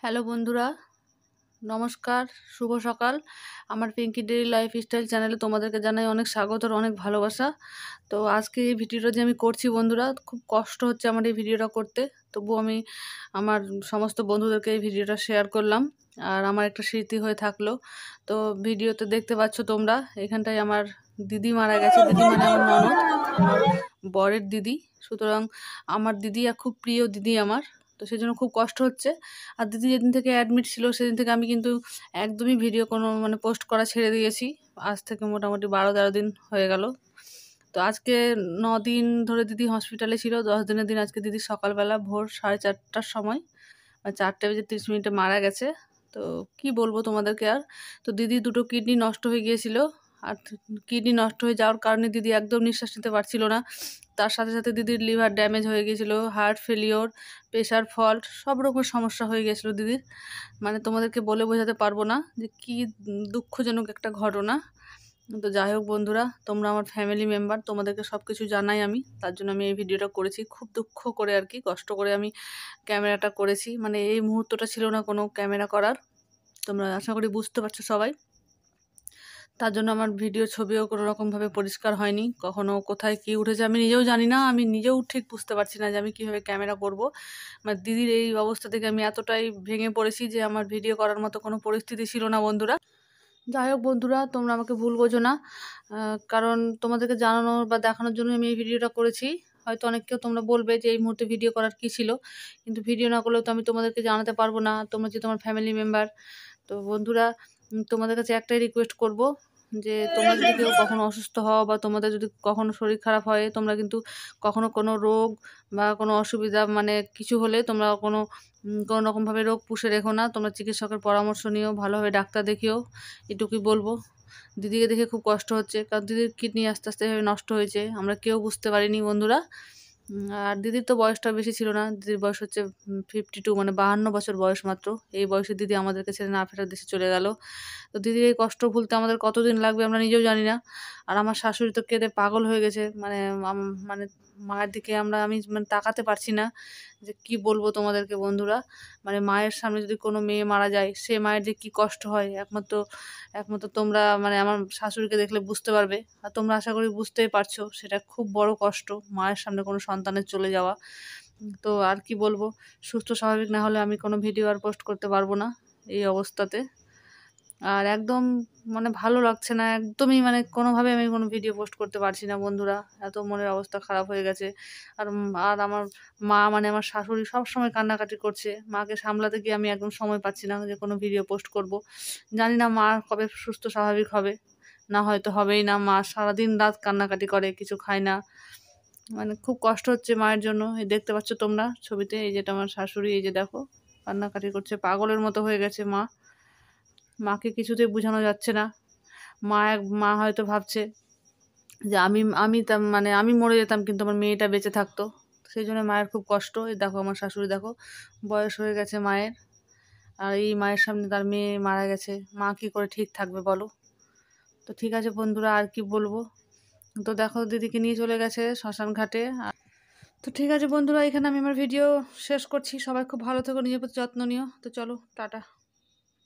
Hello বন্ধুরা, নমস্কার, শুভ সকাল। আমার পিঙ্কি ডেইলি লাইফস্টাইল চ্যানেলে তোমাদেরকে জানাই অনেক স্বাগত আর অনেক ভালোবাসা। তো আজকে এই ভিডিওটা যে আমি করছি বন্ধুরা, খুব কষ্ট হচ্ছে আমার এই ভিডিওটা করতে। তবু আমি আমার সমস্ত বন্ধুদেরকে এই ভিডিওটা শেয়ার করলাম আর আমার একটা স্মৃতি হয়ে থাকলো। তো ভিডিওতে দেখতে পাচ্ছ তোমরা, এখানটায় আমার দিদি মারা গেছে। দিদি মানে আমার ননদ, আমার বরের দিদি। সুতরাং আমার দিদি আর খুব প্রিয় দিদি আমার। তো সেই জন্য খুব কষ্ট হচ্ছে। আর দিদি যেদিন থেকে অ্যাডমিট ছিল সেদিন থেকে আমি কিন্তু একদমই ভিডিও কোনো পোস্ট করা ছেড়ে দিয়েছি। আজ থেকে মোটামুটি 12-13 দিন হয়ে গেল। তো আজকে 9 দিন ধরে দিদি হসপিটালে ছিল। 10 দিনের দিন আজকে দিদি সকালবেলা ভোর 4:30টার সময় 4:30 মারা গেছে। তো কি বলবো তোমাদেরকে আর। তো দিদির দুটো কিডনি নষ্ট হয়ে গিয়েছিল। আর কিডনি নষ্ট হয়ে যাওয়ার কারণে দিদি একদম নিঃশ্বাস নিতে পারছিল না। তার সাথে সাথে দিদির লিভার ড্যামেজ হয়ে গিয়েছিল, হার্ট ফেলিওর, প্রেশার ফল্ট, সব রকম সমস্যা হয়ে গিয়েছিলো দিদির। তোমাদেরকে বলে বোঝাতে পারবো না যে কী দুঃখজনক একটা ঘটনা। তো যাই হোক বন্ধুরা, তোমরা আমার ফ্যামিলি মেম্বার, তোমাদেরকে সব কিছু জানাই আমি। তার জন্য আমি এই ভিডিওটা করেছি খুব দুঃখ করে আর কি, কষ্ট করে আমি ক্যামেরাটা করেছি। এই মুহূর্তটা ছিল না কোনো ক্যামেরা করার। তোমরা আশা করি বুঝতে পারছো সবাই। তার জন্য আমার ভিডিও ছবিও কোনো রকমভাবে পরিষ্কার হয়নি। কখনো কোথায় কী উঠেছে আমি নিজেও জানি না। আমি নিজেও ঠিক বুঝতে পারছি না যে আমি কীভাবে ক্যামেরা করব। দিদির এই অবস্থা থেকে আমি এতটাই ভেঙে পড়েছি যে আমার ভিডিও করার মতো কোনো পরিস্থিতি ছিল না বন্ধুরা। যাই হোক বন্ধুরা, তোমরা আমাকে ভুল বোঝো না। কারণ তোমাদেরকে জানানোর বা দেখানোর জন্য আমি এই ভিডিওটা করেছি। হয়তো অনেককেও তোমরা বলবে যে এই মুহূর্তে ভিডিও করার কী ছিল, কিন্তু ভিডিও না করলেও তো আমি তোমাদেরকে জানাতে পারবো না। তোমরা যে তোমার ফ্যামিলি মেম্বার। তো বন্ধুরা, তোমাদের কাছে একটাই রিকোয়েস্ট করব যে তোমরা যদি কেউ কখনো অসুস্থ হও বা তোমাদের যদি কখনো শরীর খারাপ হয়, তোমরা কিন্তু কখনো কোনো রোগ বা কোনো অসুবিধা কিছু হলে তোমরা কোনো রকমভাবে রোগ পুষে রেখো না। তোমরা চিকিৎসকের পরামর্শ নিও, ভালোভাবে ডাক্তার দেখিও। এটুকুই বলবো। দিদিকে দেখে খুব কষ্ট হচ্ছে, কারণ দিদির কিডনি আস্তে আস্তে এভাবে নষ্ট হয়েছে, আমরা কেউ বুঝতে পারিনি বন্ধুরা। আর দিদির তো বয়সটা বেশি ছিল না। দিদির বয়স হচ্ছে 52, 52 বছর বয়স মাত্র। এই বয়সে দিদি আমাদেরকে ছেড়ে না ফেরার দেশে চলে গেল। তো দিদির এই কষ্ট ভুলতে আমাদের কতদিন লাগবে আমরা নিজেও জানি না। আর আমার শাশুড়ি তো কেঁদে পাগল হয়ে গেছে। মানে মায়ের দিকে আমি তাকাতে পারছি না যে কি বলবো তোমাদেরকে বন্ধুরা। মায়ের সামনে যদি কোনো মেয়ে মারা যায়, সে মায়ের যে কি কষ্ট হয় একমাত্র একমাত্র তোমরা আমার শাশুড়িকে দেখলে বুঝতে পারবে। আর তোমরা আশা করি বুঝতেই পারছো, সেটা খুব বড় কষ্ট মায়ের সামনে কোনো সন্তানের চলে যাওয়া। তো আর কি বলবো, সুস্থ স্বাভাবিক না হলে আমি কোনো ভিডিও আর পোস্ট করতে পারবো না এই অবস্থাতে। আর একদম ভালো লাগছে না একদমই, কোনোভাবে আমি কোনো ভিডিও পোস্ট করতে পারছি না বন্ধুরা। এত মনের অবস্থা খারাপ হয়ে গেছে। আর আমার মা আমার শাশুড়ি সবসময় কান্নাকাটি করছে। মাকে সামলাতে গিয়ে আমি একদম সময় পাচ্ছি না যে কোনো ভিডিও পোস্ট করব। জানি না মা কবে সুস্থ স্বাভাবিক হবে, না হয়তো হবেই না। মা সারাদিন রাত কান্নাকাটি করে, কিছু খায় না। খুব কষ্ট হচ্ছে মায়ের জন্য। এই দেখতে পাচ্ছ তোমরা ছবিতে, এই যেটা আমার শাশুড়ি, এই যে দেখো কান্নাকাটি করছে, পাগলের মতো হয়ে গেছে মা। মাকে কিছুতেই বোঝানো যাচ্ছে না। মা হয়তো ভাবছে যে আমি আমি আমি মরে যেতাম কিন্তু আমার মেয়েটা বেঁচে থাকতো। সেই জন্য মায়ের খুব কষ্ট। এই দেখো আমার শাশুড়ি, দেখো বয়স হয়ে গেছে মায়ের। আর এই মায়ের সামনে তার মেয়ে মারা গেছে, মা কী করে ঠিক থাকবে বলো। তো ঠিক আছে বন্ধুরা, আর কি বলবো। তো দেখো দিদিকে নিয়ে চলে গেছে শ্মশান ঘাটে। তো ঠিক আছে বন্ধুরা, এখানে আমি আমার ভিডিও শেষ করছি। সবাই খুব ভালো থেকো, নিজের প্রতি যত্ন নিও। তো চলো, টাটা।